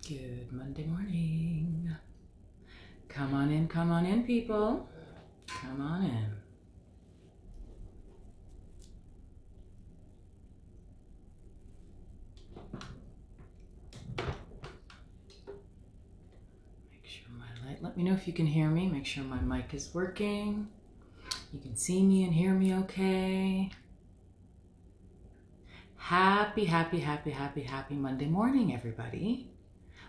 Good Monday morning. Come on in, people. Come on in. Make sure my light, let me know if you can hear me. Make sure my mic is working. You can see me and hear me okay. Happy Monday morning, everybody.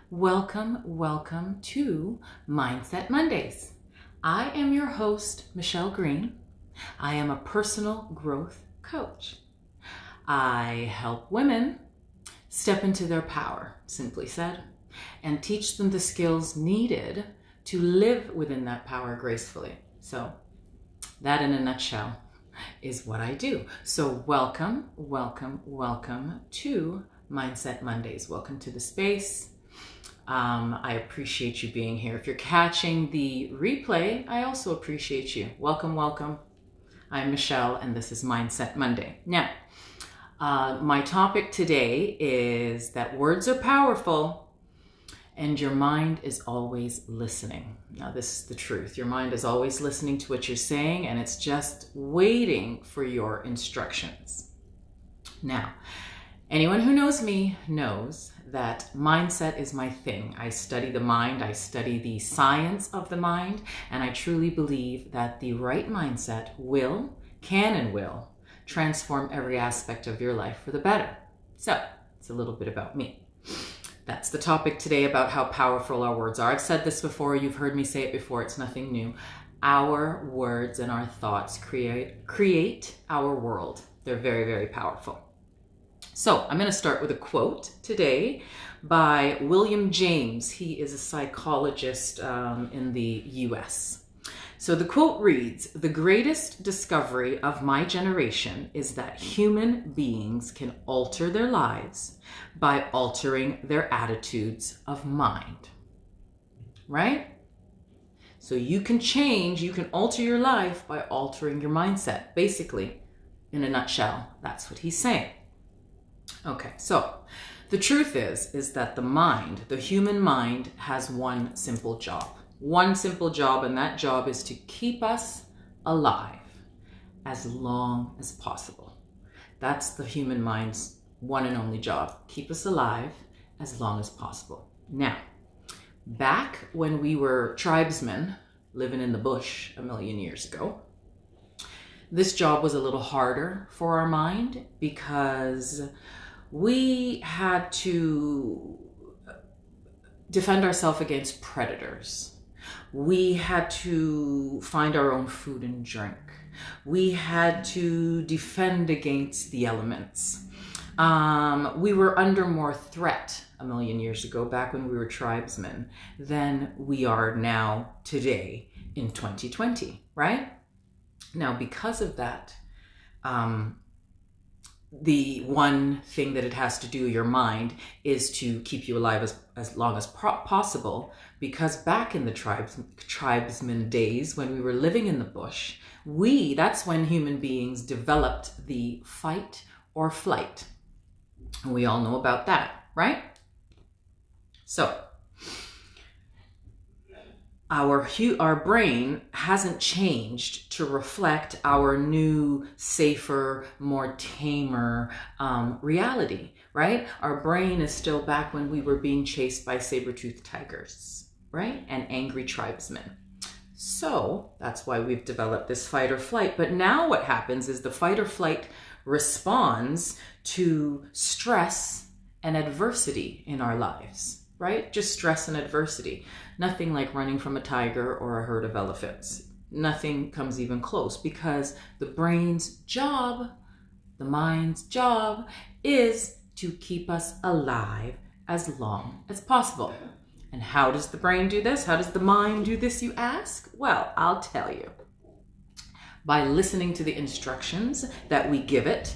Welcome to Mindset Mondays. I am your host, Michelle Green. I am a personal growth coach. I help women step into their power, simply said, and teach them the skills needed to live within that power gracefully. So that in a nutshell is what I do. So welcome to Mindset Mondays. Welcome to the space. I appreciate you being here. If you're catching the replay, I also appreciate you. Welcome. I'm Michelle, and this is Mindset Monday. Now, my topic today is that words are powerful, and your mind is always listening. Now, this is the truth. Your mind is always listening to what you're saying, and it's just waiting for your instructions. Now, anyone who knows me knows that mindset is my thing. I study the mind, I study the science of the mind, and I truly believe that the right mindset can transform every aspect of your life for the better. So, it's a little bit about me. That's the topic today, about how powerful our words are. I've said this before, you've heard me say it before, it's nothing new. Our words and our thoughts create our world. They're very powerful. So I'm going to start with a quote today by William James. He is a psychologist in the US. So the quote reads, "The greatest discovery of my generation is that human beings can alter their lives by altering their attitudes of mind." Right? So you can alter your life by altering your mindset. Basically, in a nutshell, that's what he's saying. Okay, so the truth is that the human mind has one simple job, and that job is to keep us alive as long as possible. That's the human mind's one and only job, keep us alive as long as possible. Now, back when we were tribesmen living in the bush a million years ago, this job was a little harder for our mind because we had to defend ourselves against predators. We had to find our own food and drink. We had to defend against the elements. We were under more threat a million years ago, back when we were tribesmen, than we are now today in 2020, right? Now, because of that, the one thing that it has to do, your mind, is to keep you alive as long as possible, because back in the tribesman days, when we were living in the bush, that's when human beings developed the fight or flight. And we all know about that, right? So, our brain hasn't changed to reflect our new, safer, more tamer reality, right? Our brain is still back when we were being chased by saber-toothed tigers, right? And angry tribesmen. So that's why we've developed this fight or flight. But now what happens is the fight or flight responds to stress and adversity in our lives, right? Just stress and adversity. Nothing like running from a tiger or a herd of elephants. Nothing comes even close, because the brain's job, the mind's job, is to keep us alive as long as possible. And how does the brain do this? How does the mind do this, you ask? Well, I'll tell you. By listening to the instructions that we give it,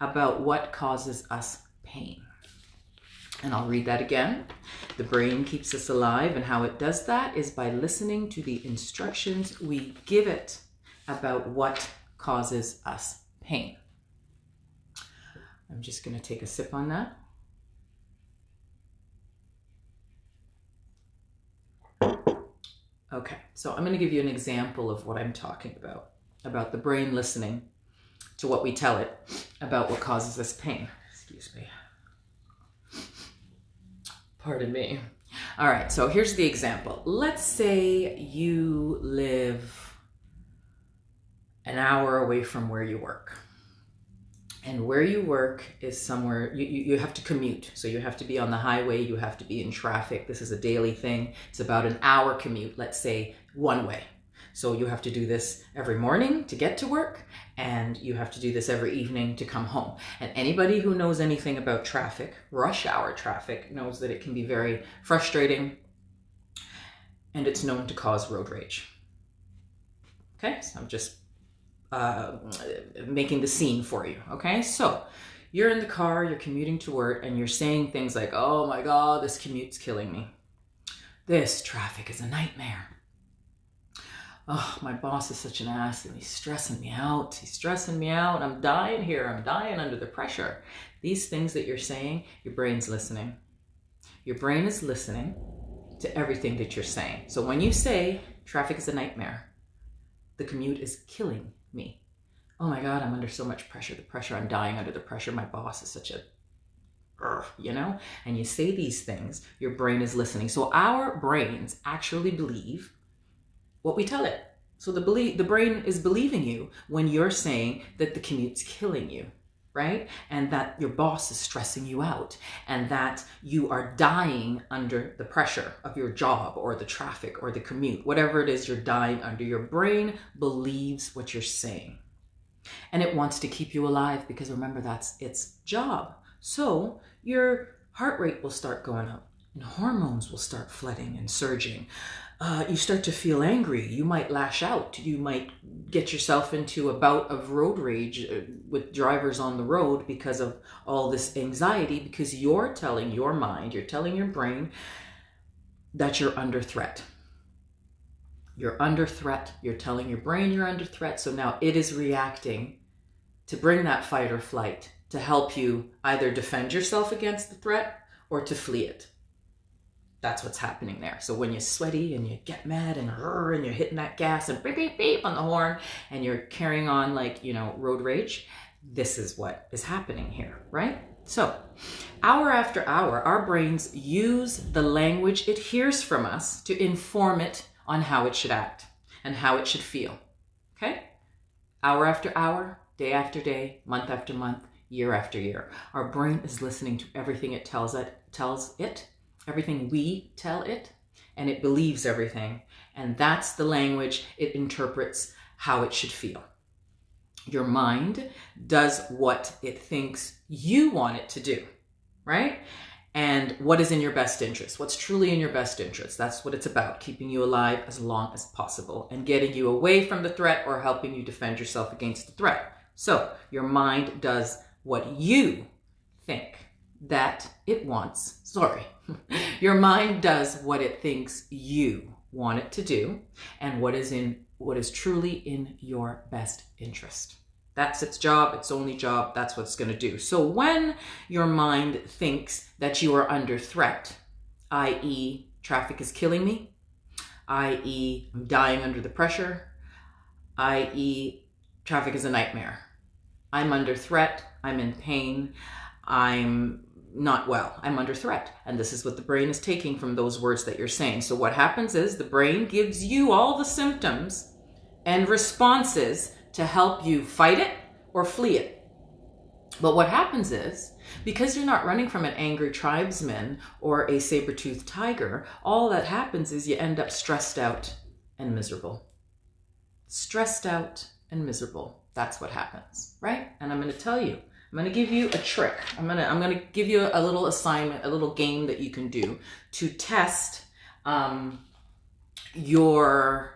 about what causes us pain. And I'll read that again. The brain keeps us alive, and how it does that is by listening to the instructions we give it about what causes us pain. I'm just going to take a sip on that. Okay, so I'm going to give you an example of what I'm talking about the brain listening to what we tell it about what causes this pain. Excuse me. Pardon me. All right, so here's the example. Let's say you live an hour away from where you work. And where you work is somewhere, you have to commute. So you have to be on the highway, you have to be in traffic. This is a daily thing. It's about an hour commute, let's say one way. So you have to do this every morning to get to work, and you have to do this every evening to come home. And anybody who knows anything about traffic, rush hour traffic, knows that it can be very frustrating, and it's known to cause road rage. Okay, so I'm just making the scene for you. Okay, so you're in the car, you're commuting to work, and you're saying things like, oh my God, this commute's killing me. This traffic is a nightmare. Oh, my boss is such an ass and he's stressing me out. He's stressing me out. I'm dying here. I'm dying under the pressure. These things that you're saying, your brain's listening. Your brain is listening to everything that you're saying. So when you say traffic is a nightmare, the commute is killing me. Oh my God, I'm under so much pressure. The pressure, I'm dying under the pressure. My boss is such a, you know? And you say these things, your brain is listening. So our brains actually believe what we tell it. So the brain is believing you when you're saying that the commute's killing you, right? And that your boss is stressing you out, and that you are dying under the pressure of your job or the traffic or the commute, whatever it is you're dying under. Your brain believes what you're saying, and it wants to keep you alive, because remember, that's its job. So your heart rate will start going up and hormones will start flooding and surging. You start to feel angry. You might lash out. You might get yourself into a bout of road rage with drivers on the road because of all this anxiety, because you're telling your mind, you're telling your brain that you're under threat. You're under threat. You're telling your brain you're under threat. So now it is reacting to bring that fight or flight, to help you either defend yourself against the threat or to flee it. That's what's happening there. So when you're sweaty and you get mad and you're hitting that gas and beep, beep, beep on the horn and you're carrying on like, you know, road rage, this is what is happening here, right? So hour after hour, our brains use the language it hears from us to inform it on how it should act and how it should feel, okay? Hour after hour, day after day, month after month, year after year. Our brain is listening to everything it tells it, everything we tell it, and it believes everything. And that's the language it interprets how it should feel. Your mind does what it thinks you want it to do, right? And what is in your best interest, what's truly in your best interest. That's what it's about, keeping you alive as long as possible and getting you away from the threat or helping you defend yourself against the threat. So your mind does what you think that it wants. Your mind does what it thinks you want it to do, and what is truly in your best interest. That's its job, its only job. That's what it's going to do. So when your mind thinks that you are under threat, i.e., traffic is killing me, i.e., I'm dying under the pressure, i.e., traffic is a nightmare, I'm under threat, I'm in pain, I'm not well, I'm under threat. And this is what the brain is taking from those words that you're saying. So what happens is the brain gives you all the symptoms and responses to help you fight it or flee it. But what happens is, because you're not running from an angry tribesman or a saber-toothed tiger, all that happens is you end up stressed out and miserable. Stressed out and miserable. That's what happens, right? And I'm going to tell you, I'm going to give you a trick. I'm going to give you a little assignment, a little game that you can do to test your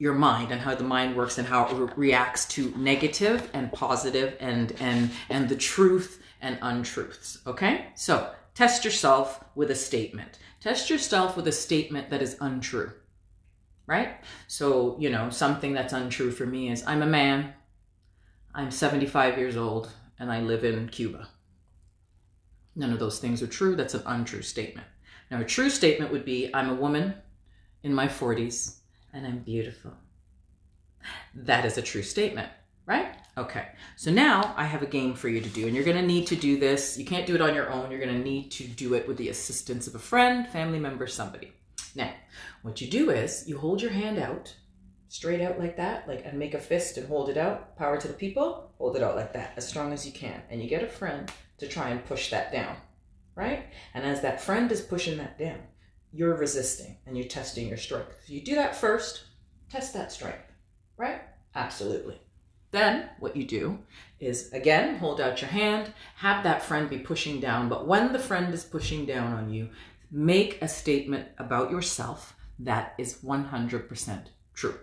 mind and how the mind works and how it reacts to negative and positive and the truth and untruths. Okay? So test yourself with a statement. Test yourself with a statement that is untrue, right? So, you know, something that's untrue for me is, I'm a man, I'm 75 years old, and I live in Cuba. None of those things are true. That's an untrue statement. Now, a true statement would be, I'm a woman in my 40s and I'm beautiful. That is a true statement, right? Okay, so now I have a game for you to do, and you're going to need to do this. You can't do it on your own. You're going to need to do it with the assistance of a friend, family member, somebody. Now, what you do is you hold your hand out, straight out like that, and make a fist and hold it out. Power to the people, hold it out like that, as strong as you can. And you get a friend to try and push that down, right? And as that friend is pushing that down, you're resisting and you're testing your strength. So you do that first, test that strength, right? Absolutely. Then what you do is, again, hold out your hand, have that friend be pushing down. But when the friend is pushing down on you, make a statement about yourself that is 100% true.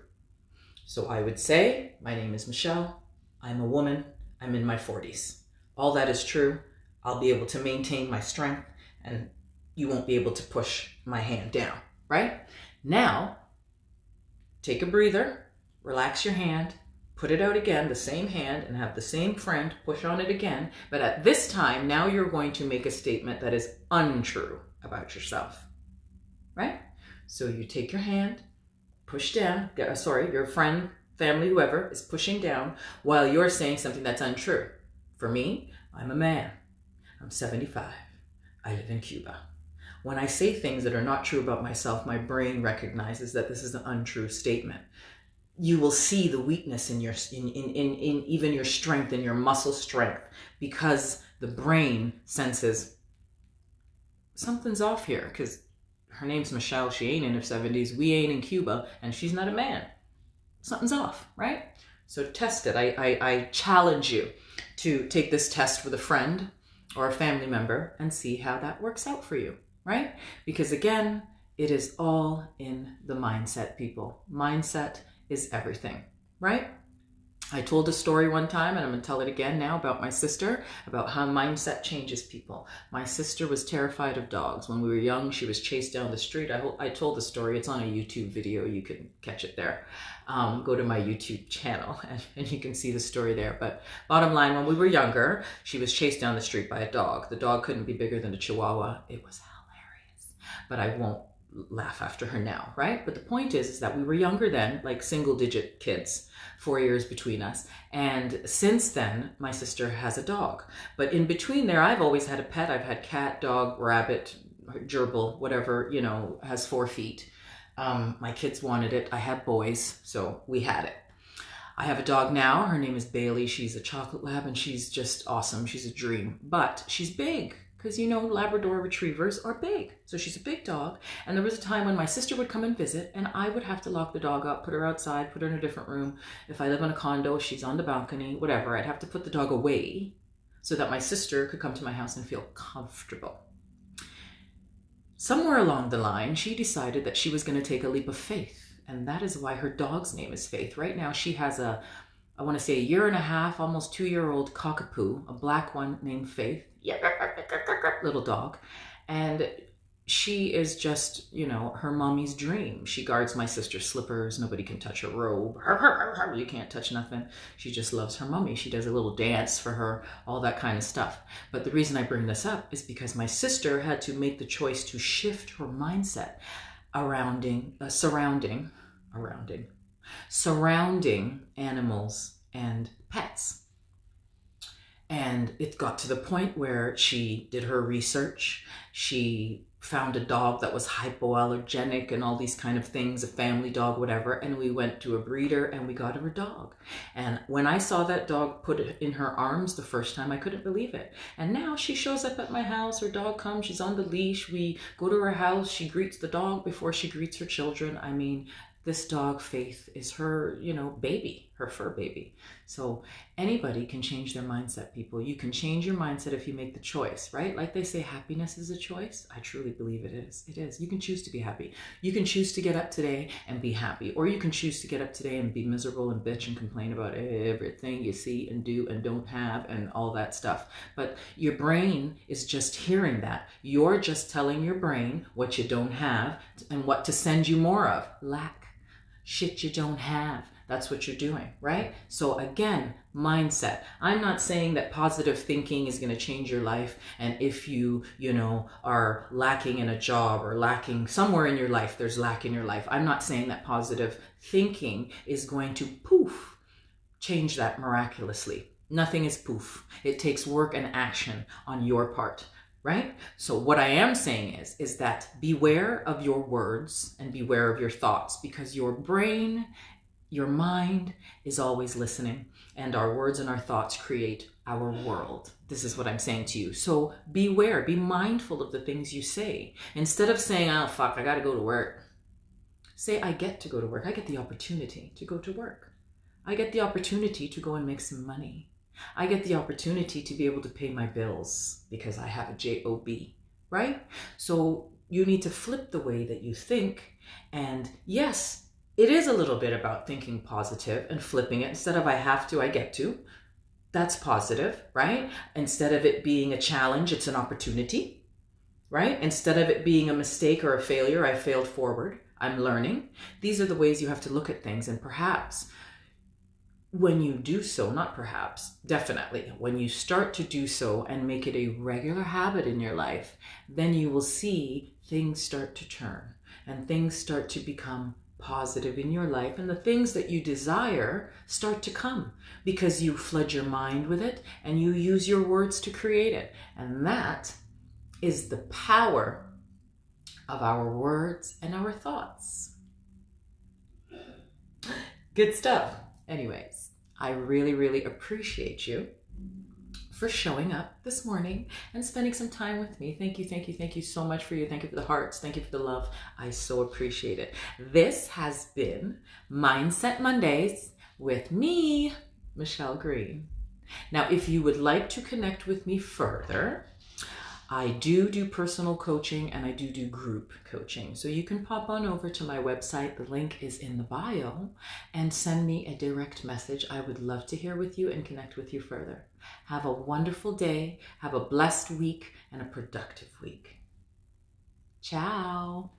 So I would say, my name is Michelle. I'm a woman. I'm in my 40s. All that is true. I'll be able to maintain my strength and you won't be able to push my hand down, right? Now, take a breather, relax your hand, put it out again, the same hand, and have the same friend push on it again. But at this time, now you're going to make a statement that is untrue about yourself, right? So you take your hand, push down, your friend, family, whoever is pushing down while you're saying something that's untrue. For me, I'm a man. I'm 75. I live in Cuba. When I say things that are not true about myself, my brain recognizes that this is an untrue statement. You will see the weakness in even your strength and your muscle strength, because the brain senses something's off here, because her name's Michelle, she ain't in her 70s, we ain't in Cuba, and she's not a man. Something's off, right? So test it. I challenge you to take this test with a friend or a family member and see how that works out for you, right? Because again, it is all in the mindset, people. Mindset is everything, right? I told a story one time, and I'm going to tell it again now, about my sister, about how mindset changes people. My sister was terrified of dogs. When we were young, she was chased down the street. I told the story. It's on a YouTube video. You can catch it there. Go to my YouTube channel and you can see the story there. But bottom line, when we were younger, she was chased down the street by a dog. The dog couldn't be bigger than a Chihuahua. It was hilarious. But I won't laugh after her now, right? But the point is that we were younger then, like single digit kids, 4 years between us. And since then, my sister has a dog. But in between there, I've always had a pet. I've had cat, dog, rabbit, gerbil, whatever, has 4 feet. My kids wanted it. I had boys, so we had it. I have a dog now. Her name is Bailey. She's a chocolate lab and she's just awesome. She's a dream, but she's big. Because Labrador retrievers are big. So she's a big dog. And there was a time when my sister would come and visit and I would have to lock the dog up, put her outside, put her in a different room. If I live in a condo, she's on the balcony, whatever. I'd have to put the dog away so that my sister could come to my house and feel comfortable. Somewhere along the line, she decided that she was going to take a leap of faith. And that is why her dog's name is Faith. Right now, she has a 1.5, almost 2-year-old cockapoo, a black one named Faith. Little dog. And she is just, her mommy's dream. She guards my sister's slippers. Nobody can touch her robe. You can't touch nothing. She just loves her mommy. She does a little dance for her, all that kind of stuff. But the reason I bring this up is because my sister had to make the choice to shift her mindset surrounding animals and pets. And it got to the point where she did her research. She found a dog that was hypoallergenic and all these kind of things, a family dog, whatever. And we went to a breeder and we got her a dog. And when I saw that dog put it in her arms the first time, I couldn't believe it. And now she shows up at my house. Her dog comes, she's on the leash. We go to her house. She greets the dog before she greets her children. I mean, this dog, Faith, is her, baby, her fur baby. So anybody can change their mindset, people. You can change your mindset if you make the choice, right? Like they say, happiness is a choice. I truly believe it is. It is. You can choose to be happy. You can choose to get up today and be happy. Or you can choose to get up today and be miserable and bitch and complain about everything you see and do and don't have and all that stuff. But your brain is just hearing that. You're just telling your brain what you don't have and what to send you more of. Lack. Shit you don't have. That's what you're doing, right? So again, mindset. I'm not saying that positive thinking is going to change your life. And if you are lacking in a job or lacking somewhere in your life, there's lack in your life. I'm not saying that positive thinking is going to poof, change that miraculously. Nothing is poof. It takes work and action on your part, right? So what I am saying is that beware of your words and beware of your thoughts, because your brain, your mind is always listening, and our words and our thoughts create our world. This is what I'm saying to you. So beware, be mindful of the things you say. Instead of saying, oh, fuck, I gotta go to work, say, I get to go to work. I get the opportunity to go to work. I get the opportunity to go and make some money. I get the opportunity to be able to pay my bills because I have a job, right? So you need to flip the way that you think. And yes, it is a little bit about thinking positive and flipping it. Instead of I have to, I get to. That's positive, right? Instead of it being a challenge, it's an opportunity, right? Instead of it being a mistake or a failure, I failed forward. I'm learning. These are the ways you have to look at things. And perhaps when you do so, not perhaps, definitely, when you start to do so and make it a regular habit in your life, then you will see things start to turn and things start to become positive in your life, and the things that you desire start to come because you flood your mind with it and you use your words to create it. And that is the power of our words and our thoughts. Good stuff. Anyways, I really, really appreciate you for showing up this morning and spending some time with me. Thank you, thank you, thank you so much for you. Thank you for the hearts. Thank you for the love. I so appreciate it. This has been Mindset Mondays with me, Michelle Green. Now, if you would like to connect with me further, I do personal coaching and I do group coaching. So you can pop on over to my website. The link is in the bio, and send me a direct message. I would love to hear with you and connect with you further. Have a wonderful day. Have a blessed week and a productive week. Ciao.